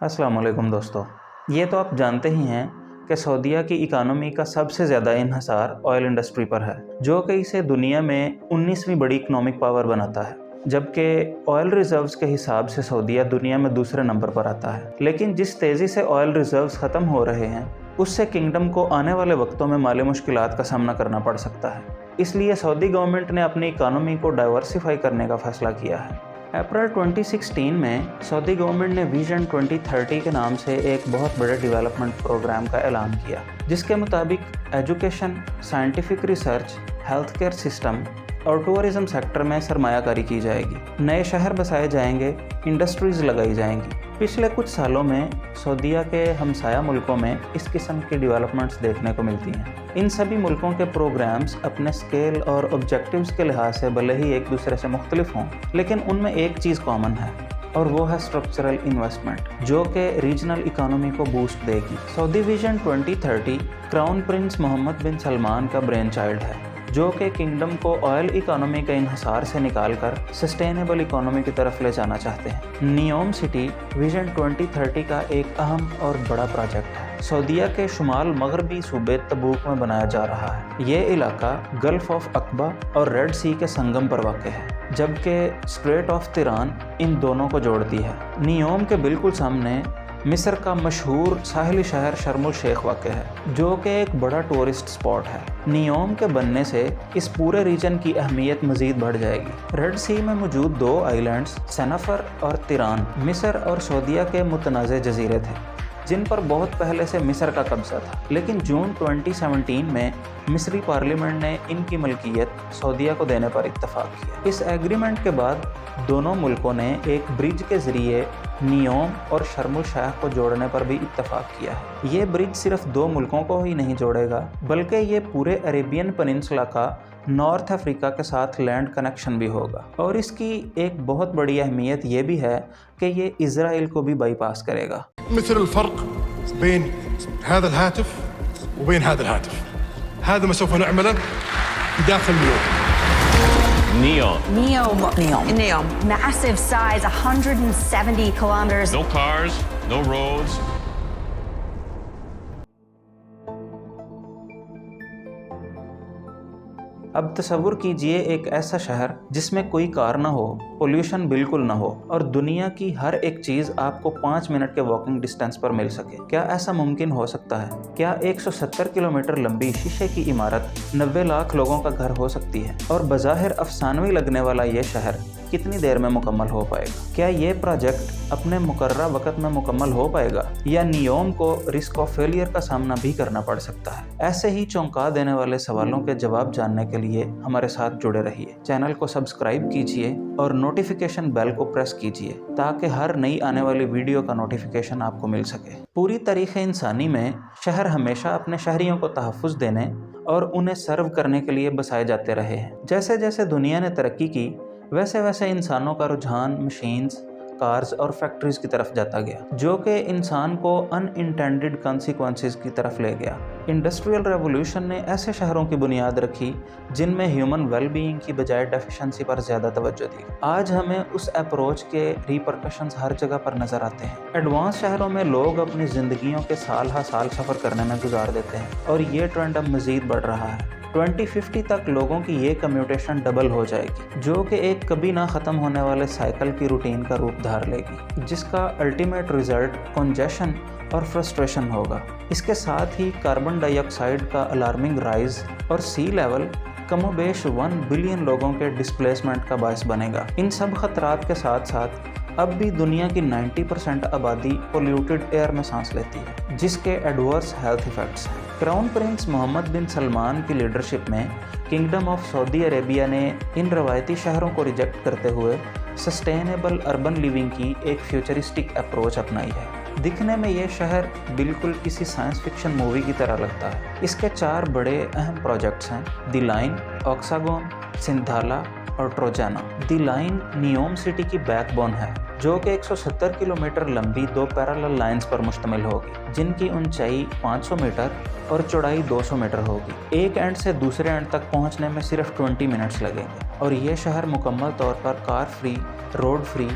अस्सलाम वालेकुम दोस्तों। ये तो आप जानते ही हैं कि सऊदीया की इकानमी का सबसे ज़्यादा इन्हिसार ऑयल इंडस्ट्री पर है, जो कि इसे दुनिया में 19वीं बड़ी इकोनॉमिक पावर बनाता है, जबकि ऑयल रिजर्व्स के हिसाब से सऊदीया दुनिया में दूसरे नंबर पर आता है। लेकिन जिस तेज़ी से ऑयल रिजर्व्स ख़त्म हो रहे हैं, उससे किंगडम को आने वाले वक्तों में माली मुश्किलात का सामना करना पड़ सकता है। इसलिए सऊदी गवर्नमेंट ने अपनी इकानमी को डाइवर्सिफाई करने का फैसला किया है। अप्रैल 2016 में सऊदी गवर्नमेंट ने विजन 2030 के नाम से एक बहुत बड़े डेवलपमेंट प्रोग्राम का ऐलान किया, जिसके मुताबिक education, scientific research, health care system और टूरिज़्म सेक्टर में सरमायाकारी की जाएगी। नए शहर बसाए जाएंगे, इंडस्ट्रीज़ लगाई जाएंगी। पिछले कुछ सालों में सऊदीया के हमसाया मुल्कों में इस किस्म की डेवलपमेंट्स देखने को मिलती हैं। इन सभी मुल्कों के प्रोग्राम्स अपने स्केल और ऑब्जेक्टिव्स के लिहाज से भले ही एक दूसरे से मुख्तलिफ हों, लेकिन उनमें एक चीज़ कॉमन है और वो है स्ट्रक्चरल इन्वेस्टमेंट, जो कि रीजनल इकानमी को बूस्ट देगी। Saudi vision 2030 crown prince Mohammed bin Salman का ब्रेन चाइल्ड है, जो कि किंगडम को ऑयल इकोनॉमी के इन्हिसार से निकालकर सस्टेनेबल इकोनॉमी की तरफ ले जाना चाहते हैं। नियोम सिटी विजन 2030 का एक अहम और बड़ा प्रोजेक्ट है। सऊदीया के शुमाल मगरबी सूबे तबूक में बनाया जा रहा है। ये इलाका गल्फ ऑफ अकबा और रेड सी के संगम पर वाक़ है, जबकि स्ट्रेट ऑफ तिरान इन दोनों को जोड़ती है। नियोम के बिल्कुल सामने मिस्र का मशहूर साहिली शहर शर्म एल शेख वाक़ है, जो कि एक बड़ा टूरिस्ट स्पॉट है। नियोम के बनने से इस पूरे रीजन की अहमियत मज़ीद बढ़ जाएगी। रेड सी में मौजूद दो आइलैंड्स सनफर और तिरान मिस्र और सऊदीया के मुतनाज़ जजीरे थे, जिन पर बहुत पहले से मिस्र का कब्ज़ा था। लेकिन जून 2017 में मिस्री पार्लियामेंट ने इनकी मलकियत सऊदीया को देने पर इत्तफाक किया। इस एग्रीमेंट के बाद दोनों मुल्कों ने एक ब्रिज के ज़रिए नियोम और शर्म एल शेख को जोड़ने पर भी इत्तफाक किया है। ये ब्रिज सिर्फ दो मुल्कों को ही नहीं जोड़ेगा, बल्कि ये पूरे अरेबियन पेनिनसुला का नॉर्थ अफ्रीका के साथ लैंड कनेक्शन भी होगा। और इसकी एक बहुत बड़ी अहमियत ये भी है कि ये इजराइल को भी बाईपास करेगा। مثل الفرق بين هذا الهاتف وبين هذا الهاتف، هذا ما سوف نعمله بداخل Neom. Massive size, 170 kilometers. No cars, no roads. अब तसव्वुर कीजिए एक ऐसा शहर जिसमें कोई कार ना हो, पोल्यूशन बिल्कुल ना हो और दुनिया की हर एक चीज़ आपको 5 मिनट के वॉकिंग डिस्टेंस पर मिल सके। क्या ऐसा मुमकिन हो सकता है? क्या 170 किलोमीटर लंबी शीशे की इमारत 90 लाख लोगों का घर हो सकती है? और बज़ाहिर अफसानवी लगने वाला ये शहर कितनी देर में मुकम्मल हो पाएगा? क्या ये प्रोजेक्ट अपने मुकर्रर वक्त में मुकम्मल हो पाएगा या नियोम को रिस्क ऑफ फेलियर का सामना भी करना पड़ सकता है? ऐसे ही चौंका देने वाले सवालों के जवाब जानने के लिए हमारे साथ जुड़े रहिए। चैनल को सब्सक्राइब कीजिए और नोटिफिकेशन बेल को प्रेस कीजिए ताकि हर नई आने वाली वीडियो का नोटिफिकेशन आपको मिल सके। पूरी तारीख़ इंसानी में शहर हमेशा अपने शहरियों को तहफ़्फ़ुज़ देने और उन्हें सर्व करने के लिए बसाए जाते रहे हैं। जैसे जैसे दुनिया ने तरक्की की, वैसे वैसे इंसानों का रुझान मशीन्स, कार्स और फैक्ट्रीज की तरफ जाता गया, जो कि इंसान को अनइंटेंडेड कॉन्सिक्वेंसेस की तरफ ले गया। इंडस्ट्रियल रेवोल्यूशन ने ऐसे शहरों की बुनियाद रखी जिनमें ह्यूमन वेलबीइंग की बजाय डेफिशिएंसी पर ज़्यादा तवज्जो दी। आज हमें उस अप्रोच के रिपरकशंस हर जगह पर नज़र आते हैं। एडवांस शहरों में लोग अपनी ज़िंदगियों के साल हा साल सफ़र करने में गुजार देते हैं और ये ट्रेंड अब मज़ीद बढ़ रहा है। 2050 तक लोगों की ये कम्यूटेशन डबल हो जाएगी, जो कि एक कभी ना ख़त्म होने वाले साइकिल की रूटीन का रूप धार लेगी, जिसका अल्टीमेट रिजल्ट कंजेशन और फ्रस्ट्रेशन होगा। इसके साथ ही कार्बन डाइऑक्साइड का अलार्मिंग राइज और सी लेवल कमोबेश 1 बिलियन लोगों के डिस्प्लेसमेंट का बायस बनेगा। इन सब खतरात के साथ साथ अब भी दुनिया की 90% आबादी पोल्यूटेड एयर में सांस लेती है, जिसके एडवर्स हेल्थ इफेक्ट्स हैं। Crown prince Mohammed bin Salman की लीडरशिप में किंगडम ऑफ सऊदी अरेबिया ने इन रवायती शहरों को रिजेक्ट करते हुए सस्टेनेबल अर्बन लिविंग की एक फ्यूचरिस्टिक अप्रोच अपनाई है। दिखने में ये शहर बिल्कुल किसी साइंस फिक्शन मूवी की तरह लगता है। इसके 4 बड़े अहम प्रोजेक्ट्स हैं: द लाइन, ऑक्सागोन, सिंथाला और ट्रोजाना। द लाइन नियोम सिटी की बैकबोन है, जो कि 170 किलोमीटर लंबी 2 पैरेलल लाइंस पर मुश्तमिल होगी, जिनकी ऊंचाई 500 मीटर और चौड़ाई 200 मीटर होगी। एक एंड से दूसरे एंड तक पहुंचने में सिर्फ 20 मिनट्स लगेंगे और ये शहर मुकम्मल तौर पर कार फ्री, रोड फ्री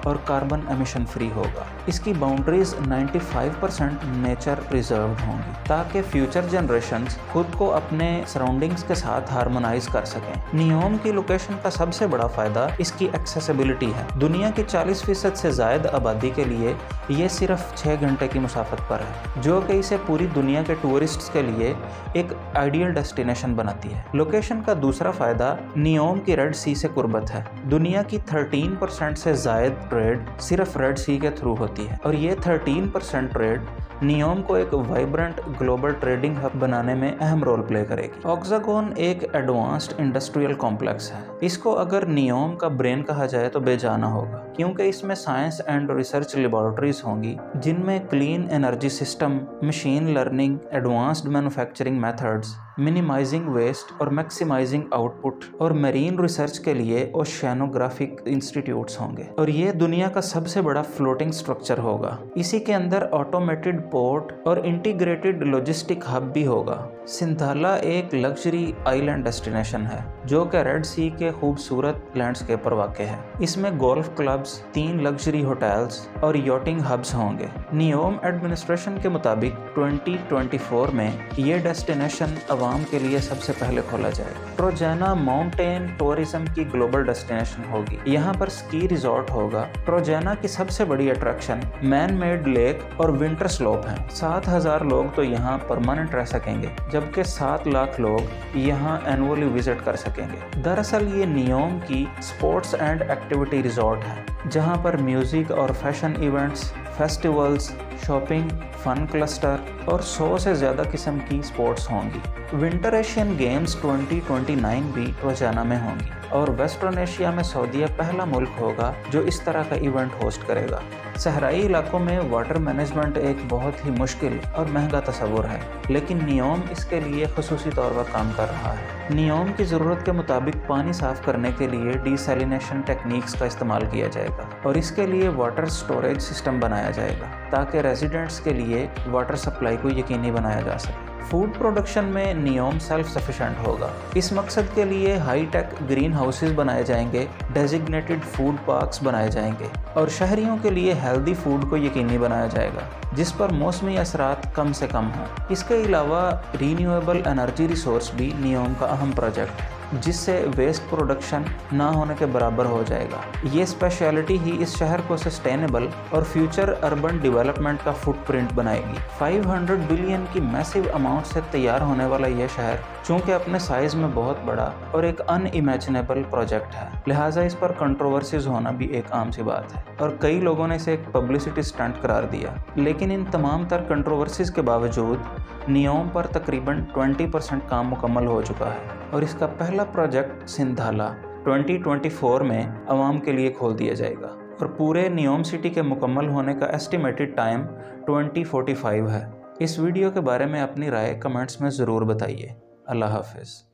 और कार्बन एमिशन फ्री होगा। اس کی باؤنڈریز 95% نیچر پریزروڈ ہوں گی تاکہ فیوچر جنریشنز خود کو اپنے سراؤنڈنگز کے ساتھ ہارمونائز کر سکیں۔ نیوم کی لوکیشن کا سب سے بڑا فائدہ اس کی ایکسیسیبلٹی ہے۔ دنیا کی 40% سے زائد آبادی کے لیے یہ صرف 6 گھنٹے کی مسافت پر ہے، جو کہ اسے پوری دنیا کے ٹورسٹس کے لیے ایک آئیڈیل ڈیسٹینیشن بناتی ہے۔ لوکیشن کا دوسرا فائدہ نیوم کی ریڈ سی سے قربت ہے۔ دنیا کی 13% سے زائد ٹریڈ صرف ریڈ سی کے تھرو ہوتی ہے، اور یہ 13% ٹریڈ نیوم کو ایک وائبرنٹ گلوبل ٹریڈنگ ہب بنانے میں اہم رول پلے کرے گی۔ آکساگون ایک ایڈوانسڈ انڈسٹریل کمپلیکس ہے۔ اس کو اگر نیوم کا برین کہا جائے تو بے جانا ہوگا، کیونکہ اس میں سائنس اینڈ ریسرچ لیبارٹریز ہوں گی جن میں clean energy system, machine learning, advanced manufacturing methods, minimizing waste اور میکسیمائزنگ آؤٹ پٹ، اور میرین ریسرچ کے لیے اوشینوگرافک انسٹیٹیوٹس ہوں گے، اور یہ دنیا کا سب سے بڑا فلوٹنگ سٹرکچر ہوگا۔ اسی کے اندر آٹومیٹڈ پورٹ اور انٹیگریٹڈ لاجسٹک ہب بھی ہوگا۔ سنتھالا ایک لگژری آئی لینڈ ڈیسٹینیشن ہے جو کہ ریڈ سی کے خوبصورت لینڈسکیپ پر واقع ہے۔ اس میں گولف کلبز، 3 لگژری ہوٹلز اور یوٹنگ ہبز ہوں گے۔ نیوم ایڈمنسٹریشن کے مطابق 2024 میں یہ ڈیسٹینیشن عوام کے لیے سب سے پہلے کھولا جائے گا۔ ٹروجانا ماؤنٹین ٹورزم کی گلوبل ڈیسٹینیشن ہوگی۔ یہاں پر سکی ریزورٹ ہوگا۔ ٹروجانا کی سب سے بڑی اٹریکشن مین میڈ لیک اور ونٹر سلوپ ہیں۔ 7,000 لوگ تو یہاں پرماننٹ رہ سکیں گے، جبکہ 7 لاکھ لوگ یہاں اینولی وزٹ کر سکیں گے۔ دراصل یہ نیوم کی اسپورٹس اینڈ ایکٹیویٹی ریزورٹ ہے، جہاں پر میوزک اور فیشن ایونٹس، فیسٹیولز، شاپنگ، فن کلسٹر اور 100 سے زیادہ قسم کی سپورٹس ہوں گی۔ ونٹر ایشین گیمز 2029 بھی ٹروجانا میں ہوں گی، اور ویسٹرن ایشیا میں سعودیہ پہلا ملک ہوگا جو اس طرح کا ایونٹ ہوسٹ کرے گا۔ صحرائی علاقوں میں واٹر مینجمنٹ ایک بہت ہی مشکل اور مہنگا تصور ہے، لیکن نیوم اس کے لیے خصوصی طور پر کام کر رہا ہے۔ نیوم کی ضرورت کے مطابق پانی صاف کرنے کے لیے ڈی سیلینیشن ٹیکنیکس کا استعمال کیا جائے گا، اور اس کے لیے واٹر سٹوریج سسٹم بنایا جائے گا تاکہ ریزیڈنٹس کے لیے واٹر سپلائی کو یقینی بنایا جا سکے۔ فوڈ پروڈکشن میں نیوم سیلف سفیشینٹ ہوگا۔ اس مقصد کے لیے ہائی ٹیک گرین ہاؤسز بنائے جائیں گے، ڈیزگنیٹڈ فوڈ پارکس بنائے جائیں گے، اور شہریوں کے لیے ہیلدی فوڈ کو یقینی بنایا جائے گا جس پر موسمی اثرات کم سے کم ہوں۔ اس کے علاوہ رینیویبل انرجی ریسورس بھی نیوم کا اہم پروجیکٹ ہے، جس سے ویسٹ پروڈکشن نہ ہونے کے برابر ہو جائے گا۔ یہ اسپیشلٹی ہی اس شہر کو سسٹینیبل اور فیوچر اربن ڈیولپمنٹ کا فٹ پرنٹ بنائے گی۔ 500 بلین کی میسو اماؤنٹ سے تیار ہونے والا یہ شہر چونکہ اپنے سائز میں بہت بڑا اور ایک ان امیجنیبل پروجیکٹ ہے، لہٰذا اس پر کنٹروورسیز ہونا بھی ایک عام سی بات ہے، اور کئی لوگوں نے اسے ایک پبلسٹی اسٹنٹ قرار دیا۔ لیکن ان تمام تر کنٹروورسیز کے باوجود نیوم پر تقریباً 20% کام مکمل ہو چکا ہے، اور اس کا پہلا پروجیکٹ سنتھالا 2024 میں عوام کے لیے کھول دیا جائے گا، اور پورے نیوم سٹی کے مکمل ہونے کا ایسٹیمیٹڈ ٹائم 2045 ہے۔ اس ویڈیو کے بارے میں اپنی رائے کمنٹس میں ضرور بتائیے۔ اللہ حافظ۔